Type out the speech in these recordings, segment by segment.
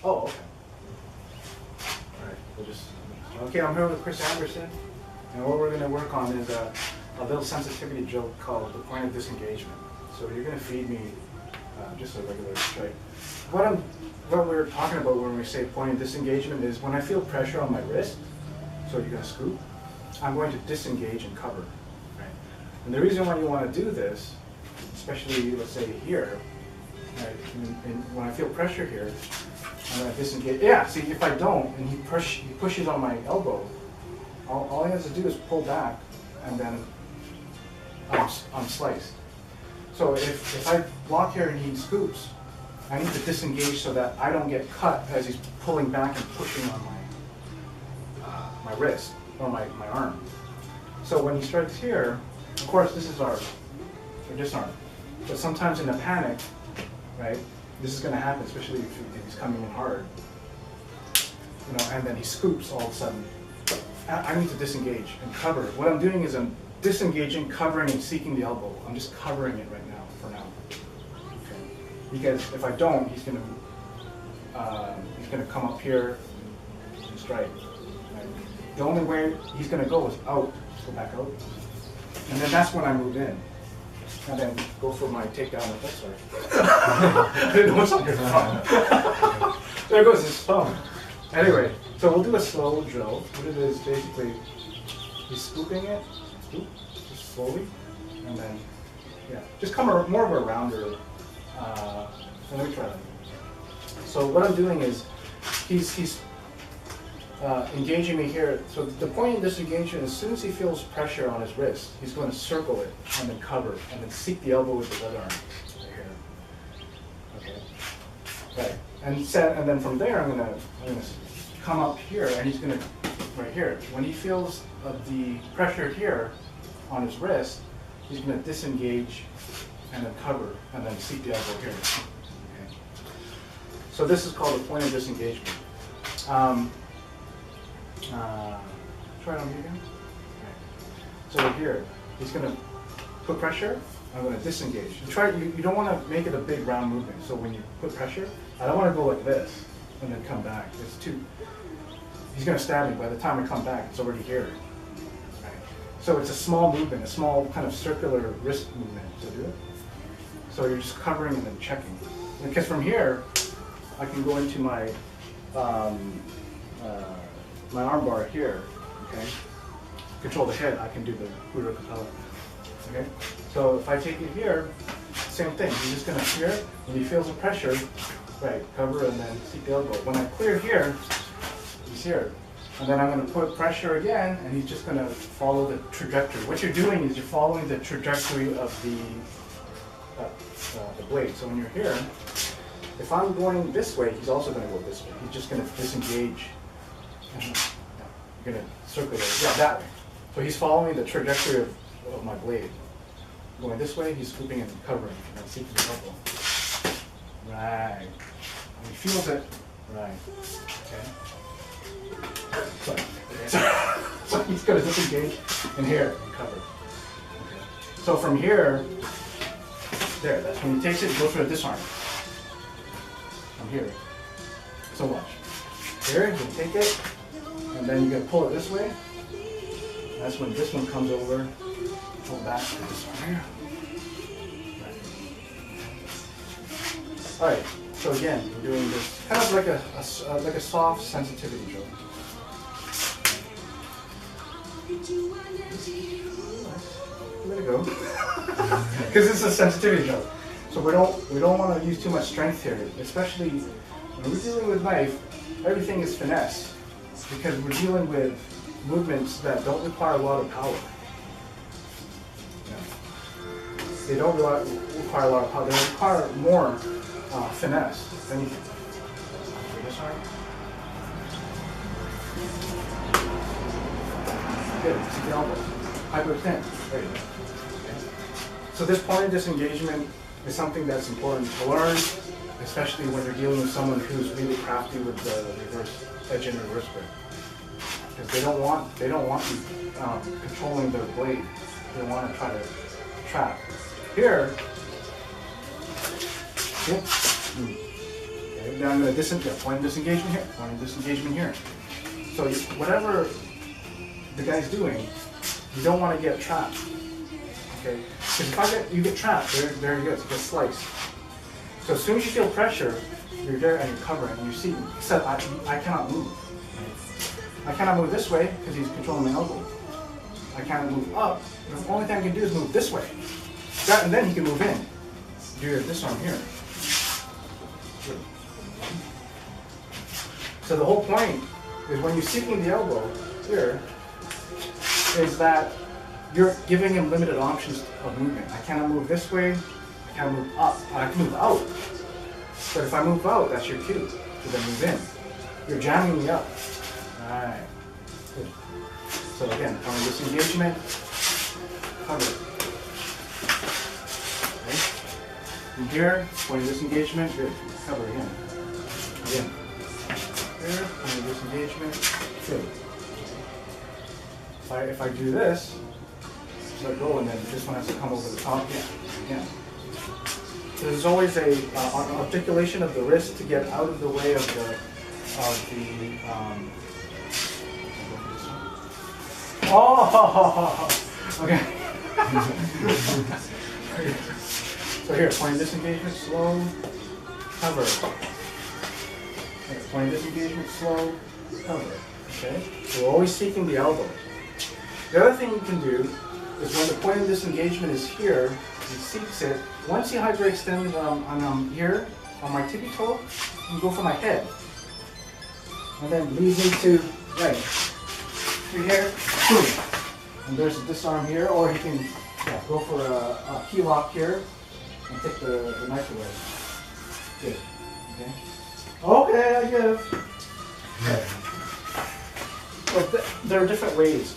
Oh, okay. All right, we'll just, okay, I'm here with Chris Anderson, and what we're going to work on is a little sensitivity drill called the point of disengagement. So you're going to feed me just a regular strike. What we're talking about when we say point of disengagement is when I feel pressure on my wrist, so you're going to scoop, I'm going to disengage and cover. Right? And the reason why you want to do this, especially let's say here, right, and when I feel pressure here, I'm going to disengage. Yeah, see, if I don't, and he pushes on my elbow, all he has to do is pull back, and then I'm sliced. So if I block here and he scoops, I need to disengage so that I don't get cut as he's pulling back and pushing on my wrist or my arm. So when he strikes here, of course this is our disarm. But sometimes in a panic, right, this is going to happen, especially if he's coming in hard. You know, and then he scoops all of a sudden. I need to disengage and cover. What I'm doing is I'm disengaging, covering, and seeking the elbow. I'm just covering it right now, for now. Okay. Because if I don't, he's gonna come up here and strike. Right? The only way he's gonna go is out, go back out, and then that's when I move in, and then go for my takedown with that. Sorry, I didn't know what's on your phone. There goes his phone. Anyway, so we'll do a slow drill. What it is basically, he's scooping it, scoop, just slowly, and then, yeah, just come more of a rounder. Let me try that. So what I'm doing is, he's engaging me here. So the point of this engagement, as soon as he feels pressure on his wrist, he's going to circle it and then cover, and then seek the elbow with the other arm, right here. Okay. Right. And then from there, I'm gonna come up here, and he's gonna, right here. When he feels the pressure here on his wrist, he's gonna disengage and then cover, and then seek the elbow here. Okay. So this is called the point of disengagement. Try it on me again. Okay. So here, he's gonna put pressure. I'm going to disengage. You don't want to make it a big round movement. So when you put pressure, I don't want to go like this and then come back. It's too. He's going to stab me. By the time I come back, it's already here. Right? So it's a small movement, a small kind of circular wrist movement to do it. So you're just covering and then checking. Because from here, I can go into my my arm bar here. Okay. Control the head. I can do the Buddha Capella. Okay, so if I take it here, same thing. He's just going to clear it. When he feels the pressure, right, cover and then seek the elbow. When I clear here, he's here. And then I'm going to put pressure again, and he's just going to follow the trajectory. What you're doing is you're following the trajectory of the blade. So when you're here, if I'm going this way, he's also going to go this way. He's just going to disengage. You're going to circle it. Yeah, that way. So he's following the trajectory of my blade. Going this way, he's scooping and covering, and then seeking the elbow. Right. And he feels it. Right. Okay. So he's going to disengage in here and cover. Okay. So from here, there, that's when he takes it, he goes for a disarm. From here. So watch. Here, you can take it, and then you're going to pull it this way. That's when this one comes over. Pull back to this one here. Right. All right. So again, we're doing this kind of like a soft sensitivity drill. Let it go, because this is a sensitivity drill. So we don't want to use too much strength here, especially when we're dealing with knife. Everything is finesse, because we're dealing with movements that don't require a lot of power. They don't require a lot of power. They require more finesse than anything. Good. See the elbow. Hyperextend. There you go. Okay. So this point of disengagement is something that's important to learn, especially when you're dealing with someone who's really crafty with the reverse edge and reverse grip. Because they don't want you controlling their blade. They want to try to trap. Here, yeah. Okay, now I'm going to point of disengagement here, point of disengagement here. So whatever the guy's doing, you don't want to get trapped. Okay, because if you get trapped, there he goes, you get sliced. So as soon as you feel pressure, you're there and you're covering, and you see, except I cannot move. I cannot move this way because he's controlling my elbow. I can't move up. The only thing I can do is move this way. And then he can move in. Do this arm here. So the whole point is when you're seeking the elbow here, is that you're giving him limited options of movement. I cannot move this way. I can't move up. I can move out. But if I move out, that's your cue to then move in. You're jamming me up. Alright. Good. So again, point of disengagement, cover it. Okay. From here, point of disengagement, good. Cover again. Again. Here, point of disengagement, good. If I do this, let go, and then this one has to come over the top again. So there's always a articulation of the wrist to get out of the way of the okay. So here, point of disengagement, slow, cover. Okay, point of disengagement, slow, cover. Okay. So we're always seeking the elbow. The other thing you can do is when the point of disengagement is here, he seeks it. Once he hyperextends on here, on my tippy toe, you go for my head. And then lead me to right. Through here, boom. And there's this arm here, or he can go for a key lock here and take the knife away. Good. Okay. Okay, I give. Okay. Well, there are different ways.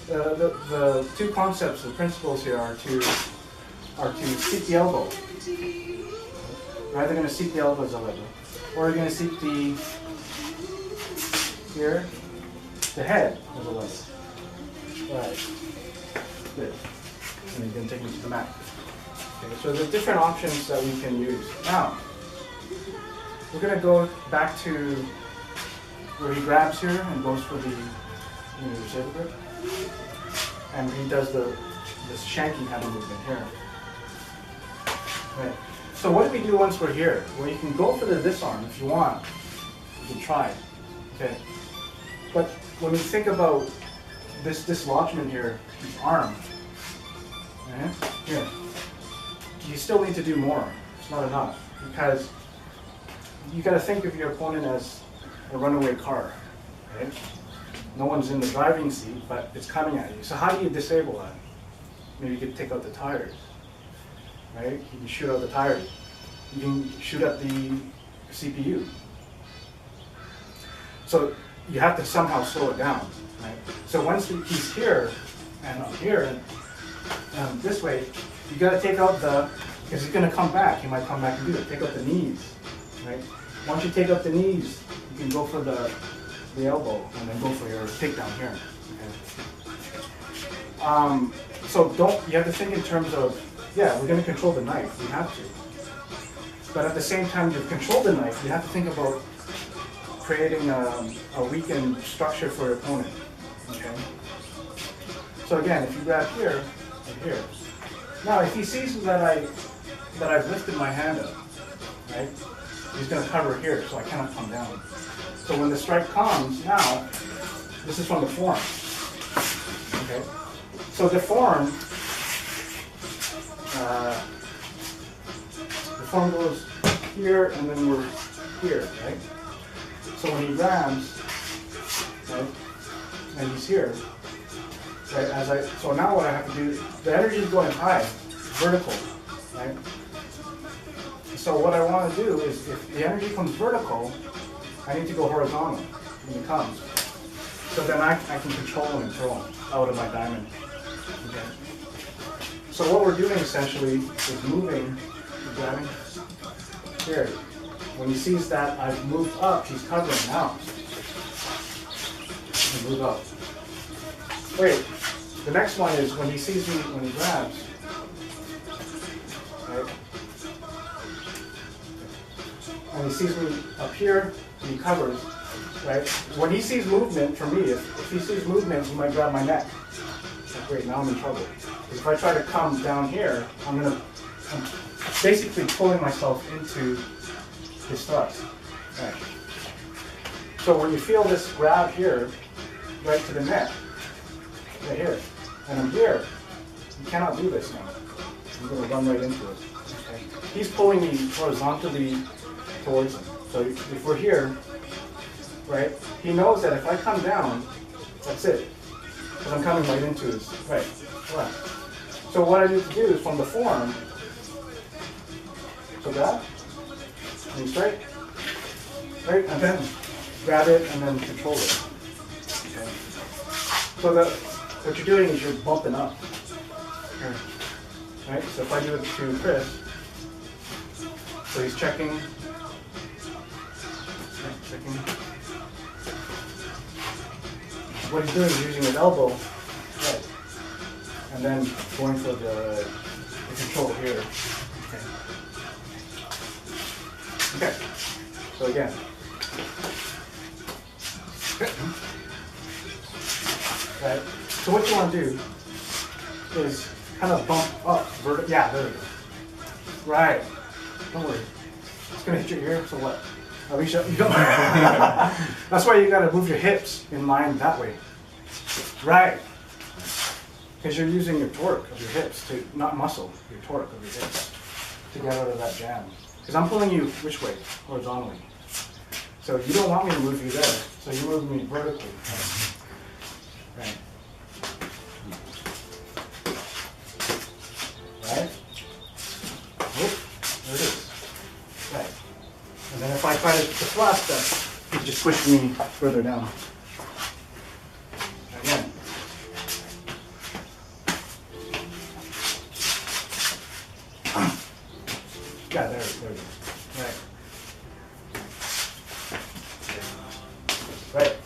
The two concepts, the principles here are to seek the elbow. You're either going to seek the elbow as a lever, or you're going to seek the head as a lever. Right. Good. And you're going to take me to the mat. Okay, so there's different options that we can use. Now, we're going to go back to where he grabs here and goes for the saber grip. And he does this shanky kind of movement here. Right. So what do we do once we're here? Well, you can go for the disarm if you want. You can try. Okay. But when we think about this dislodgement here, his arm, here, you still need to do more. It's not enough because you got to think of your opponent as a runaway car, right? No one's in the driving seat, but it's coming at you. So how do you disable that? Maybe you could take out the tires, right? You can shoot out the tires. You can shoot at the CPU. So you have to somehow slow it down, right? So once he's here and up here and this way, you got to take out because he's going to come back. He might come back and do it. Take out the knees, right? Once you take out the knees, you can go for the elbow and then go for your takedown here. Okay. So you have to think in terms of, we're going to control the knife. We have to. But at the same time you control the knife, you have to think about creating a weakened structure for your opponent. Okay. So again, if you grab here and here, now if he sees that I've lifted my hand up, right, he's going to cover here, so I cannot come down. So when the strike comes, now, this is from the form. Okay? So the form goes here, and then we're here, right? So when he grabs, right, and he's here, right, so now what I have to do, the energy is going high, vertical, right? So what I want to do is, if the energy comes vertical, I need to go horizontal when it comes. So then I can control him and throw him out of my diamond. Okay. So what we're doing essentially is moving, grabbing here. When he sees that I've moved up, he's covering now. And move up. Wait, the next one is when he sees me, when he grabs, right? and he sees me up here, and he covers, right? When he sees movement, for me, if he sees movement, he might grab my neck. Like, wait, now I'm in trouble. Because if I try to come down here, I'm basically pulling myself into his thrust. Right. So when you feel this grab here, right to the neck, right here, and I'm here, you cannot do this now. I'm going to run right into it. Okay. He's pulling me horizontally towards him. So if we're here, right, he knows that if I come down, that's it. Because I'm coming right into his right, left. So what I need to do is from the form, so grab, and straight, right, and then grab it and then control it. Okay. So what you're doing is you're bumping up. Here. Right? So if I do it to Chris, so he's checking, checking. What he's doing is using his elbow, right, and then going for the control here. Okay. Okay. So again. Right. So what you want to do is kind of bump up, yeah, there we go. Right. Don't worry. It's gonna hit your ear. So what? At least you don't. That's why you gotta move your hips in line that way. Right. Because you're using your torque of your hips to not muscle, your torque of your hips to get out of that jam. Because I'm pulling you which way? Horizontally. So you don't want me to move you there. So you move me vertically. Right. Right? Whoop, there it is. Right. And then if I try to thrust, then you just push me further down. Again. Yeah, there we go. Right. Right.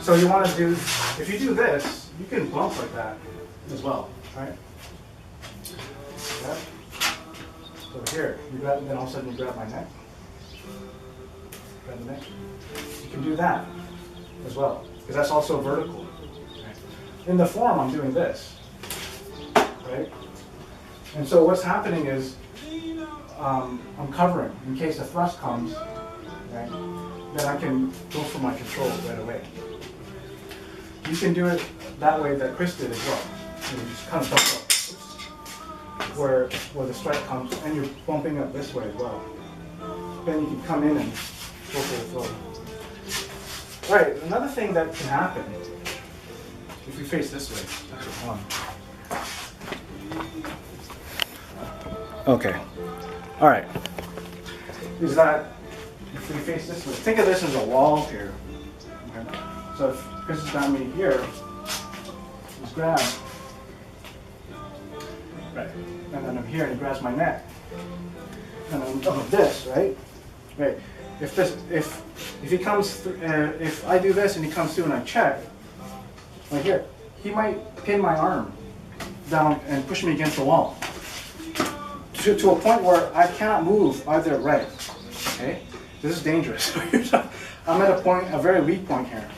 So you want to do, if you do this, you can bump like that as well, right? Yeah. So here, you grab, then all of a sudden you grab my neck. Grab the neck. You can do that as well, because that's also vertical. Right? In the form, I'm doing this, right? And so what's happening is, I'm covering in case a thrust comes, right? Then I can go for my control right away. You can do it that way that Chris did as well. You just kind of bump up, where the strike comes, and you're bumping up this way as well. Then you can come in and go for the throw. All right, another thing that can happen, if you face this way, that's one. Okay. All right. Is that if we face this way? Think of this as a wall here. Okay. So if Chris has got me here, just grab. Right. And then I'm here and he grabs my neck. And then this, right? Right. If he comes through, if I do this and he comes through and I check, right here, he might pin my arm down and push me against the wall. To a point where I cannot move either right. Okay? This is dangerous. I'm at a very weak point here.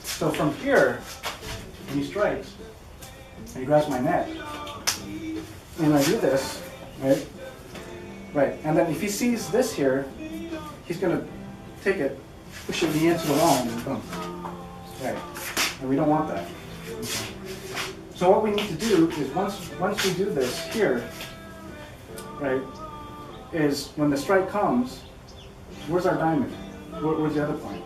So from here, when he strikes, and he grabs my neck, and I do this, right? Right. And then if he sees this here, he's gonna take it, push me into the wall, and boom. Right. And we don't want that. Okay. So what we need to do is once we do this here, right, is when the strike comes, where's our diamond? Where's the other point?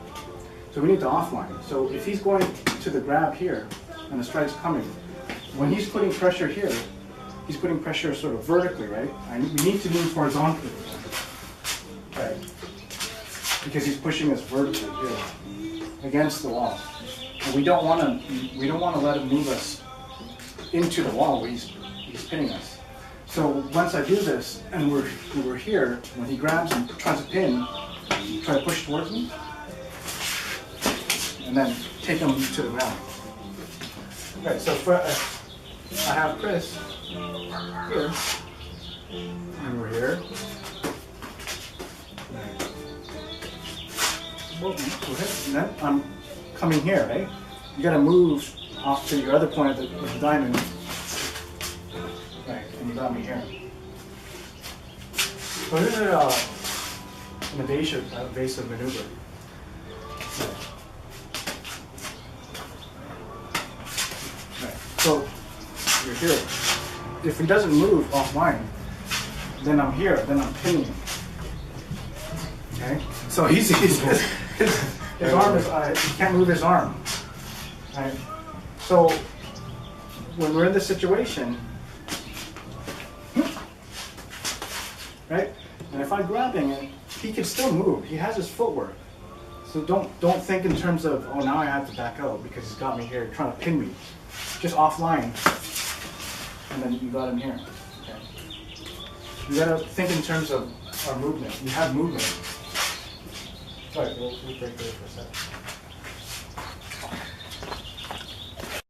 So we need to offline. So if he's going to the grab here, and the strike's coming, when he's putting pressure here, he's putting pressure sort of vertically, right? We need to move horizontally, right? Because he's pushing us vertically here, against the wall. And we don't want to let him move us into the wall where he's pinning us. So once I do this, and we're here, when he grabs and tries to pin, try to push towards me, and then take him to the ground. Okay, so I have Chris here, and we're here. And then I'm coming here, right? You gotta move off to your other point of the diamond. Right, and you got me here. So here's an evasive maneuver. Right. So you're here. If he doesn't move offline, then I'm here, then I'm pinning him. Okay? So his arm is, he can't move his arm. Right? So when we're in this situation, right? And if I'm grabbing it, he can still move. He has his footwork. So don't think in terms of, oh, now I have to back out because he's got me here trying to pin me. Just offline, and then you got him here. Okay. You gotta think in terms of our movement. You have movement. Sorry, we'll break there for a second.